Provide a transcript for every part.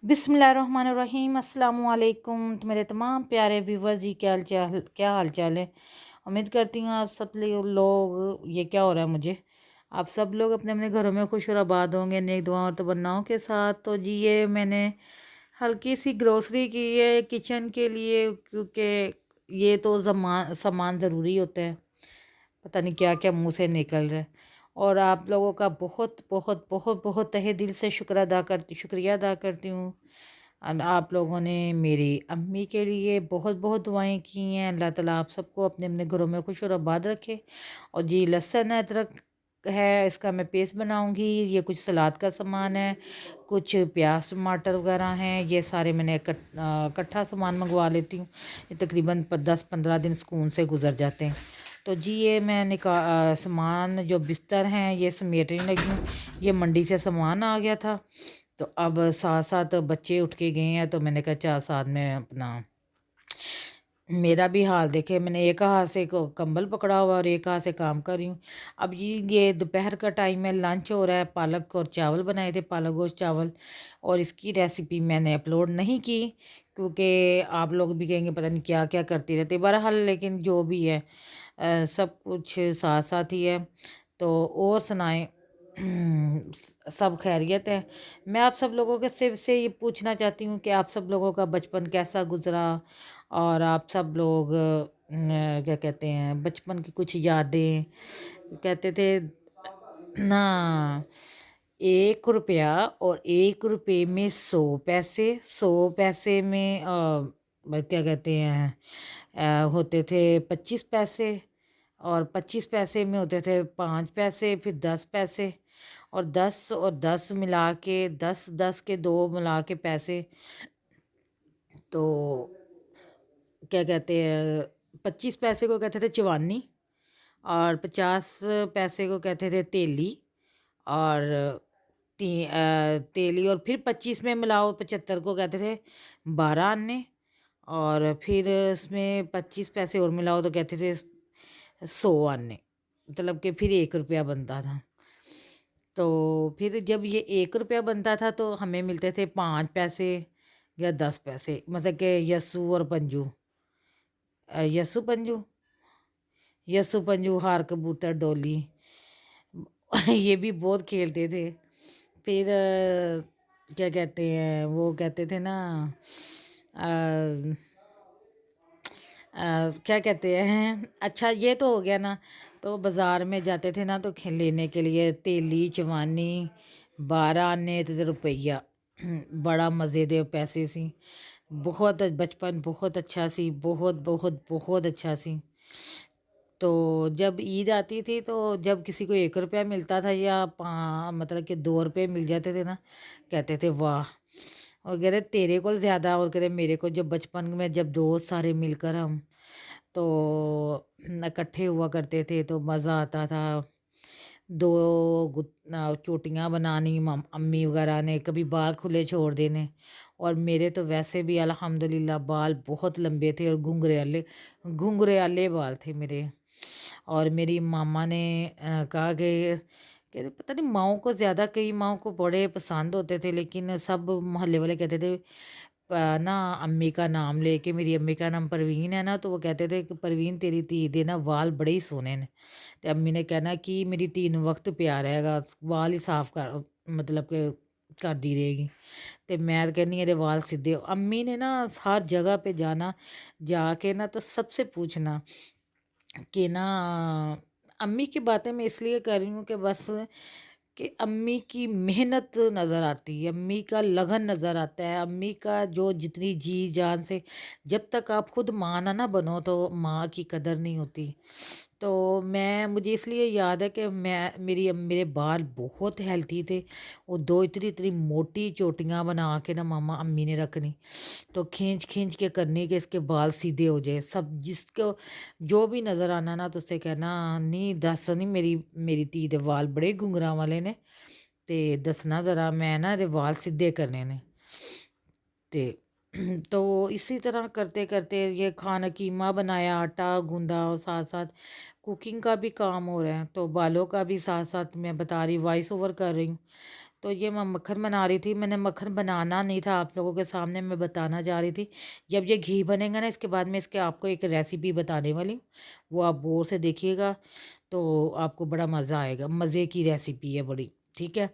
बिस्मिल्लाहिर्रहमानिर्रहीम अस्सलाम वालेकुम। तो मेरे तमाम प्यारे व्यूवर्स जी, क्या हाल चाल है। उम्मीद करती हूँ आप सब लोग ये क्या हो रहा है मुझे आप सब लोग अपने अपने घरों में खुश और आबाद होंगे, नेक दुआओं और तमन्नाओं के साथ। तो जी ये मैंने हल्की सी ग्रोसरी की है किचन के लिए, क्योंकि ये तो सामान ज़रूरी होता है। पता नहीं क्या क्या मुंह से निकल रहा है। और आप लोगों का बहुत बहुत बहुत बहुत तहे दिल से शुक्रिया अदा करती हूँ। आप लोगों ने मेरी अम्मी के लिए बहुत बहुत दुआएं की हैं। अल्लाह ताला आप सबको अपने अपने घरों में खुश और आबाद रखे। और जी लहसुन अदरक है, इसका मैं पेस्ट बनाऊंगी। ये कुछ सलाद का सामान है, कुछ प्याज टमाटर वगैरह हैं। ये सारे मैंने इकट्ठा सामान मंगवा लेती हूँ। ये तकरीबन 10-15 दिन सुकून से गुजर जाते हैं। तो जी ये मैं सामान जो बिस्तर हैं ये समेटने लगी हूँ। ये मंडी से सामान आ गया था, तो अब साथ साथ बच्चे उठ के गए हैं, तो मैंने कहा चार साथ में अपना मेरा भी हाल देखे। मैंने एक हाथ से कंबल पकड़ा हुआ और एक हाथ से काम कर रही हूँ। अब ये दोपहर का टाइम है, लंच हो रहा है। पालक और चावल बनाए थे, पालक गोश्त चावल। और इसकी रेसिपी मैंने अपलोड नहीं की, क्योंकि आप लोग भी कहेंगे पता नहीं क्या क्या करती रहती। बहरहाल लेकिन जो भी है सब कुछ साथ साथ ही है। तो और सुनाएं सब खैरियत है। मैं आप सब लोगों के से ये पूछना चाहती हूँ कि आप सब लोगों का बचपन कैसा गुजरा, और आप सब लोग क्या कहते हैं बचपन की कुछ यादें। कहते थे ना, 1 रुपया और 1 रुपये में 100 पैसे, 100 पैसे में क्या कहते हैं होते थे 25 पैसे। और 25 पैसे में होते थे 5 पैसे, फिर 10 पैसे। और 10 मिला के 10 के दो मिला के पैसे, तो क्या कहते हैं 25 पैसे को कहते थे चवानी, और 50 पैसे को कहते थे तेली। और तेली और फिर 25 में मिलाओ 75 को कहते थे 12 आने। और फिर उसमें 25 पैसे और मिलाओ तो कहते थे 100 आने। मतलब कि फिर 1 रुपया बनता था। तो फिर जब ये 1 रुपया बनता था तो हमें मिलते थे 5 पैसे या 10 पैसे। मतलब कि यस्सू और पंजू, यस्सू पंजू, यस्सू पंजू हार कबूतर डोली ये भी बहुत खेलते थे। फिर क्या कहते हैं वो कहते थे ना क्या कहते हैं, अच्छा ये तो हो गया ना। तो बाज़ार में जाते थे ना तो लेने के लिए तेली चवानी 12 आने तो रुपया बड़ा मज़े दे पैसे सी। बहुत बचपन बहुत अच्छा सी, बहुत बहुत बहुत अच्छा सी। तो जब ईद आती थी तो जब किसी को 1 रुपया मिलता था या मतलब कि 2 रुपये मिल जाते थे ना, कहते थे वाह। और कहते तेरे को ज़्यादा, और कहते मेरे को। जब बचपन में जब दोस्त सारे मिलकर हम तो इकट्ठे हुआ करते थे तो मज़ा आता था। दो चोटियाँ बनानी अम्मी वगैरह ने, कभी बाल खुले छोड़ देने। और मेरे तो वैसे भी अल्हम्दुलिल्लाह बाल बहुत लंबे थे और घुंघरे वाले बाल थे मेरे। और मेरी मामा ने कहा कि पता नहीं माओं को ज़्यादा, कई माओं को बड़े पसंद होते थे, लेकिन सब मोहल्ले वाले कहते थे ना अम्मी का नाम लेके, मेरी अम्मी का नाम परवीन है ना, तो वो कहते थे कि परवीन तेरी धी दे ना वाल बड़े ही सोने ने। तो अम्मी ने कहना कि मेरी तीन वक्त प्यार हैगा, वाल ही साफ कर, मतलब कि कर दी रहेगी। तो मैं कहनी ਇਹਦੇ वाल सीधे। अम्मी ने ना हर जगह पे जाना, जाके ना तो सबसे पूछना कि ना, अम्मी की बातें मैं इसलिए कर रही हूँ कि बस कि अम्मी की मेहनत नज़र आती है, अम्मी का लगन नज़र आता है, अम्मी का जो जितनी जी जान से। जब तक आप खुद माँ ना बनो तो माँ की कदर नहीं होती। तो मुझे इसलिए याद है कि मेरे बाल बहुत हेल्थी थे। वो दो इतनी इतनी मोटी चोटियाँ बना के ना मामा अम्मी ने रखनी, तो खींच खींच के करनी कि इसके बाल सीधे हो जाए। सब जिसको जो भी नज़र आना ना तो उससे कहना नहीं दस नहीं, मेरी धी दे वाल बड़े घुंघरा वाले ने, ते दसना ज़रा मैं ना ਇਹਦੇ वाल सीधे करने ने। ते तो इसी तरह करते करते ये खाना कीमा बनाया, आटा गूंदा, और साथ साथ कुकिंग का भी काम हो रहा है, तो बालों का भी साथ साथ मैं बता रही वॉइस ओवर कर रही हूँ। तो ये मैं मक्खन बना रही थी। मैंने मक्खन बनाना नहीं था, आप लोगों के सामने मैं बताना जा रही थी। जब ये घी बनेगा ना, इसके बाद में इसके आपको एक रेसिपी बताने वाली हूँ, वो आप गौर से देखिएगा तो आपको बड़ा मज़ा आएगा। मज़े की रेसिपी है बड़ी, ठीक है।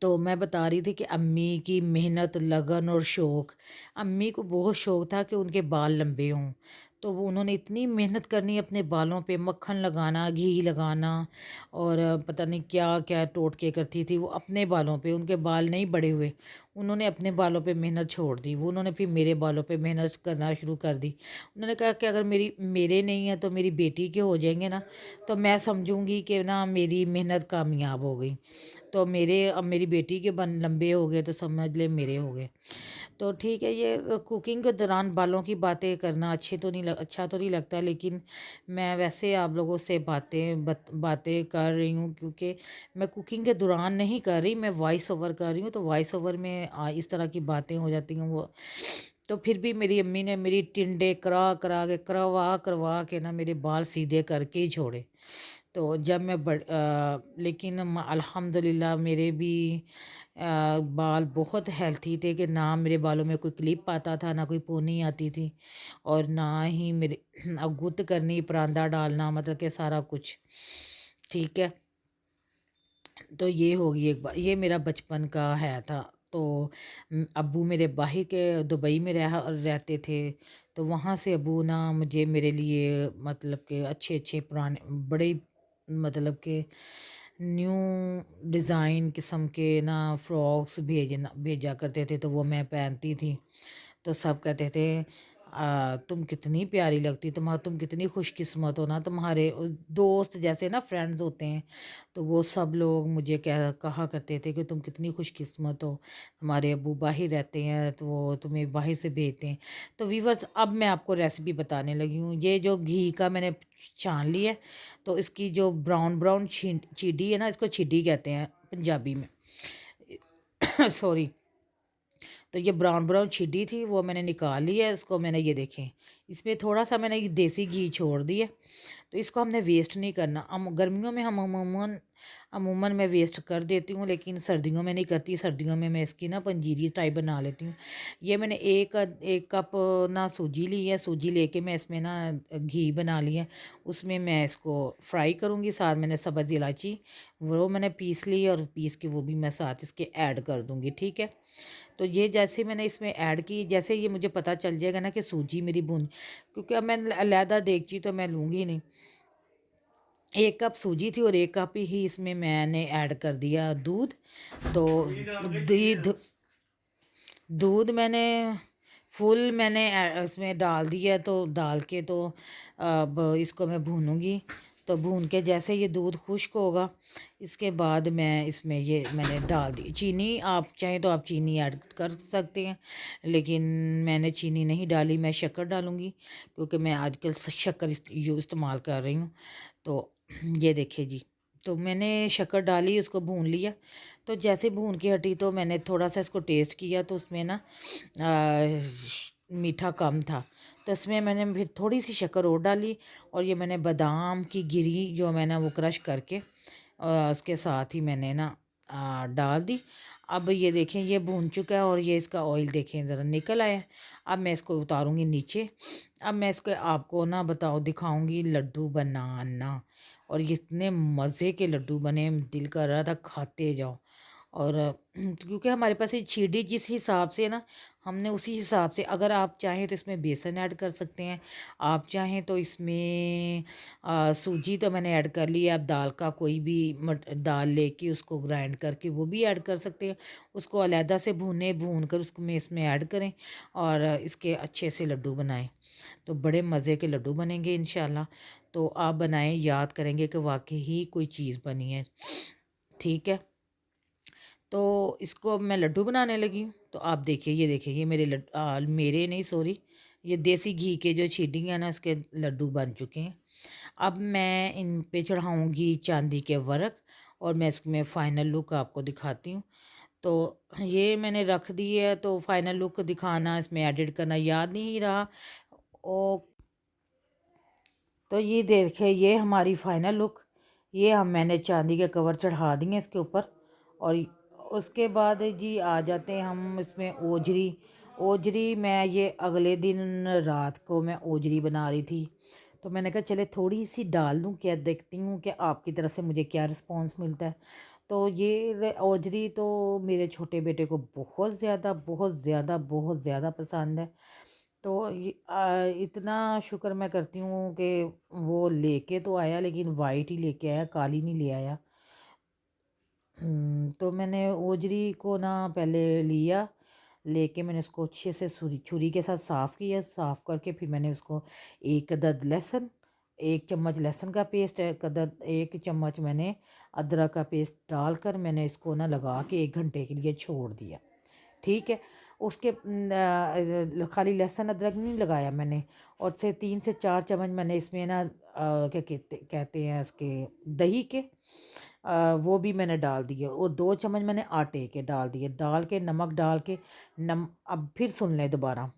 तो मैं बता रही थी कि अम्मी की मेहनत, लगन और शौक़। अम्मी को बहुत शौक़ था कि उनके बाल लंबे हों, तो वो उन्होंने इतनी मेहनत करनी अपने बालों पे, मक्खन लगाना, घी लगाना और पता नहीं क्या क्या टोटके करती थी वो अपने बालों पे। उनके बाल नहीं बड़े हुए, उन्होंने अपने बालों पे मेहनत छोड़ दी। वो उन्होंने फिर मेरे बालों पे मेहनत करना शुरू कर दी। उन्होंने कहा कि अगर मेरे नहीं है तो मेरी बेटी के हो जाएंगे ना, तो मैं समझूंगी कि ना मेरी मेहनत कामयाब हो गई। तो अब मेरी बेटी के बन लंबे हो गए तो समझ ले मेरे हो गए। तो ठीक है, ये कुकिंग के दौरान बालों की बातें करना अच्छा तो नहीं लगता, लेकिन मैं वैसे आप लोगों से बातें कर रही हूँ क्योंकि मैं कुकिंग के दौरान नहीं कर रही, मैं वॉइस ओवर कर रही हूँ। तो वॉइस ओवर में इस तरह की बातें हो जाती हैं वो। तो फिर भी मेरी अम्मी ने मेरी टिंडे करवा करवा के ना मेरे बाल सीधे करके ही छोड़े। तो जब मैं लेकिन अल्हम्दुलिल्लाह मेरे भी बाल बहुत हेल्थी थे कि ना मेरे बालों में कोई क्लिप आता था, ना कोई पोनी आती थी, और ना ही मेरे अब गुत्त करनी, परांदा डालना, मतलब कि सारा कुछ ठीक है। तो ये होगी एक बार, ये मेरा बचपन का है था। तो अब्बू मेरे बाहर के दुबई में रहते थे, तो वहाँ से अब्बू ना मुझे मेरे लिए मतलब कि अच्छे अच्छे पुराने बड़े मतलब कि न्यू डिज़ाइन किस्म के ना फ्रॉक्स भेजा करते थे, तो वो मैं पहनती थी। तो सब कहते थे तुम कितनी प्यारी लगती, तुम कितनी खुशकिस्मत हो ना, तुम्हारे दोस्त जैसे ना फ्रेंड्स होते हैं, तो वो सब लोग मुझे कहा करते थे कि तुम कितनी खुशकिस्मत हो, तुम्हारे अब्बू बाहर रहते हैं तो वो तुम्हें बाहर से भेजते हैं। तो वीवर्स, अब मैं आपको रेसिपी बताने लगी हूँ। ये जो घी का मैंने छान लिया है, तो इसकी जो ब्राउन ब्राउन चीडी है ना, इसको छिडी कहते हैं पंजाबी में सॉरी। तो ये ब्राउन ब्राउन छिडी थी, वो मैंने निकाल ली है। इसको मैंने ये देखें, इसमें थोड़ा सा मैंने ये देसी घी छोड़ दिया। तो इसको हमने वेस्ट नहीं करना। हम गर्मियों में हम अमूमन मैं वेस्ट कर देती हूँ, लेकिन सर्दियों में नहीं करती। सर्दियों में मैं इसकी ना पंजीरी टाइप बना लेती हूँ। ये मैंने एक कप ना सूजी ली है। सूजी लेके मैं इसमें ना घी बना लिया, उसमें मैं इसको फ्राई करूँगी। साथ मैंने सब्ज़ इलायची वो मैंने पीस ली, और पीस के वो भी मैं साथ इसके ऐड कर दूँगी, ठीक है। तो ये जैसे मैंने इसमें ऐड की, जैसे ये मुझे पता चल जाएगा ना कि सूजी मेरी भून, क्योंकि अब मैं अलहदा देगची तो मैं लूँगी नहीं। 1 कप सूजी थी और 1 कप ही इसमें मैंने ऐड कर दिया दूध। तो दूध दूध मैंने फुल इसमें डाल दिया। तो डाल के तो अब इसको मैं भूनूंगी। तो भून के जैसे ये दूध खुश्क होगा, इसके बाद मैं इसमें ये मैंने डाल दी चीनी। आप चाहें तो आप चीनी ऐड कर सकते हैं, लेकिन मैंने चीनी नहीं डाली, मैं शक्कर डालूँगी क्योंकि मैं आजकल शक्कर इस्तेमाल कर रही हूँ। तो ये देखिए जी, तो मैंने शक्कर डाली, उसको भून लिया। तो जैसे भून के हटी तो मैंने थोड़ा सा इसको टेस्ट किया, तो उसमें ना मीठा कम था। तो इसमें मैंने फिर थोड़ी सी शक्कर और डाली, और ये मैंने बादाम की गिरी जो मैंने वो क्रश करके उसके साथ ही मैंने ना डाल दी। अब ये देखें, ये भून चुका है और ये इसका ऑयल देखें ज़रा निकल आया है। अब मैं इसको उतारूँगी नीचे। अब मैं इसको आपको ना दिखाऊँगी लड्डू बनाना। और ये इतने मज़े के लड्डू बने, दिल कर रहा था खाते जाओ। और क्योंकि हमारे पास ये छिड़ी जिस हिसाब से ना, हमने उसी हिसाब से, अगर आप चाहें तो इसमें बेसन ऐड कर सकते हैं, आप चाहें तो इसमें सूजी तो मैंने ऐड कर ली है। आप दाल का कोई भी दाल लेके उसको ग्राइंड करके वो भी ऐड कर सकते हैं। उसको अलहदा से भून कर उसको में इसमें ऐड करें और इसके अच्छे से लड्डू बनाएं, तो बड़े मज़े के लड्डू बनेंगे इंशाल्लाह। तो आप बनाएं, याद करेंगे कि वाकई ही कोई चीज़ बनी है, ठीक है। तो इसको अब मैं लड्डू बनाने लगी हूँ। तो आप देखिए, ये देखिए, ये मेरे नहीं सॉरी, ये देसी घी के जो छीडी हैं ना, इसके लड्डू बन चुके हैं। अब मैं इन पे चढ़ाऊँगी चांदी के वर्क, और मैं इसमें फ़ाइनल लुक आपको दिखाती हूँ। तो ये मैंने रख दी है, तो फ़ाइनल लुक दिखाना, इसमें एडिट करना याद नहीं रहा। ओ, तो ये देखिए, ये हमारी फ़ाइनल लुक। ये मैंने चांदी के कवर चढ़ा दिए इसके ऊपर, और उसके बाद जी आ जाते हैं हम इसमें ओजरी। ओजरी मैं ये अगले दिन रात को मैं ओजरी बना रही थी, तो मैंने कहा चले थोड़ी सी डाल दूँ, क्या देखती हूँ कि आपकी तरफ से मुझे क्या रिस्पांस मिलता है। तो ये ओजरी तो मेरे छोटे बेटे को बहुत ज़्यादा बहुत ज़्यादा बहुत ज़्यादा पसंद है। तो ये इतना शुक्र मैं करती हूँ कि वो लेके तो आया, लेकिन वाइट ही लेके आया, काली नहीं ले आया। तो मैंने ओजरी को ना पहले लिया, लेके मैंने उसको अच्छे से छुरी छुरी के साथ साफ़ किया। साफ़ करके फिर मैंने उसको एक अदद लहसुन, 1 चम्मच लहसुन का पेस्ट, 1 चम्मच मैंने अदरक का पेस्ट डालकर मैंने इसको ना लगा के 1 घंटे के लिए छोड़ दिया। ठीक है। उसके खाली लहसुन अदरक नहीं लगाया मैंने, और से 3 से 4 चम्मच मैंने इसमें ना क्या कहते कहते हैं इसके, दही के, वो भी मैंने डाल दिए, और 2 चम्मच मैंने आटे के डाल दिए। डाल के नमक डाल के अब फिर सुन लें दोबारा।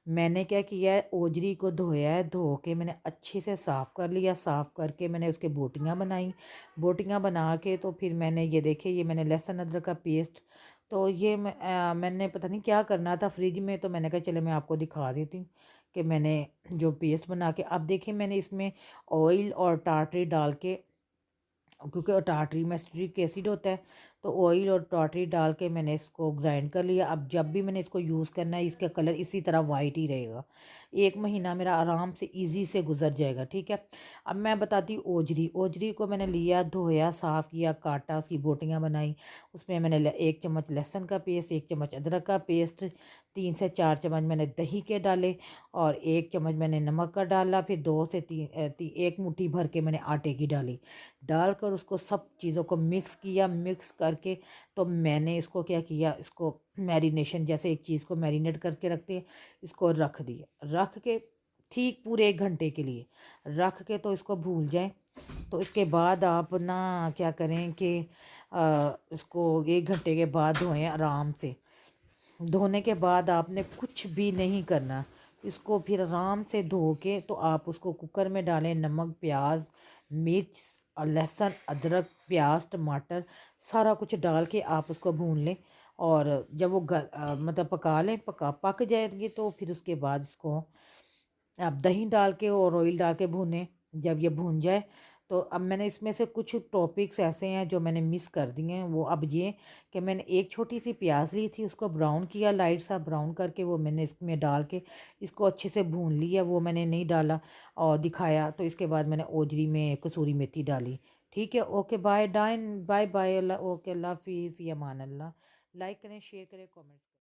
मैंने क्या किया है, ओजरी को धोया है, धो के मैंने अच्छे से साफ़ कर लिया। साफ़ करके मैंने उसके बोटियाँ बनाई। बोटियाँ बना के तो फिर मैंने ये देखे, ये मैंने लहसुन अदरक का पेस्ट, तो ये मैंने पता नहीं क्या करना था फ्रिज में, तो मैंने कहा चले मैं आपको दिखा देती हूँ कि मैंने जो पेस्ट बना के, अब देखिए मैंने इसमें ऑयल और टाटरी डाल के, क्योंकि टाटरी में स्ट्रिक एसिड होता है, तो ऑयल और टाटरी डाल के मैंने इसको ग्राइंड कर लिया। अब जब भी मैंने इसको यूज़ करना है, इसका कलर इसी तरह वाइट ही रहेगा। 1 महीना मेरा आराम से इजी से गुजर जाएगा। ठीक है। अब मैं बताती हूँ ओजरी। ओजरी को मैंने लिया, धोया, साफ़ किया, काटा, उसकी बोटियाँ बनाई। उसमें मैंने 1 चम्मच लहसुन का पेस्ट, 1 चम्मच अदरक का पेस्ट, 3 से 4 चम्मच मैंने दही के डाले, और 1 चम्मच मैंने नमक का डाला। फिर 2 से 1 मुट्ठी भर के मैंने आटे की डाली। डालकर उसको सब चीज़ों को मिक्स किया। मिक्स करके तो मैंने इसको क्या किया, इसको मैरिनेशन, जैसे एक चीज़ को मैरिनेट करके रखते हैं, इसको रख दिया। रख के ठीक पूरे 1 घंटे के लिए रख के तो इसको भूल जाएं। तो इसके बाद आप ना क्या करें कि इसको 1 घंटे के बाद धोएं आराम से। धोने के बाद आपने कुछ भी नहीं करना, इसको फिर आराम से धो के तो आप उसको कुकर में डालें। नमक, प्याज, मिर्च, लहसुन, अदरक, प्याज, टमाटर, सारा कुछ डाल के आप उसको भून लें। और जब वो मतलब पका लें, पक जाएंगे, तो फिर उसके बाद इसको आप दही डाल के और ऑयल डाल के भूनें। जब ये भून जाए, तो अब मैंने इसमें से कुछ टॉपिक्स ऐसे हैं जो मैंने मिस कर दिए हैं। वो अब ये कि मैंने एक छोटी सी प्याज ली थी, उसको ब्राउन किया, लाइट सा ब्राउन करके वो मैंने इसमें डाल के इसको अच्छे से भून लिया। वो मैंने नहीं डाला और दिखाया। तो इसके बाद मैंने ओजरी में कसूरी मेथी डाली। ठीक है। ओके, बाय, बाय बाय, अल्लाह, ओके, अल्लाह हाफिज़, फ़ी अमान अल्लाह। लाइक करें, शेयर करें, कमेंट्स करें।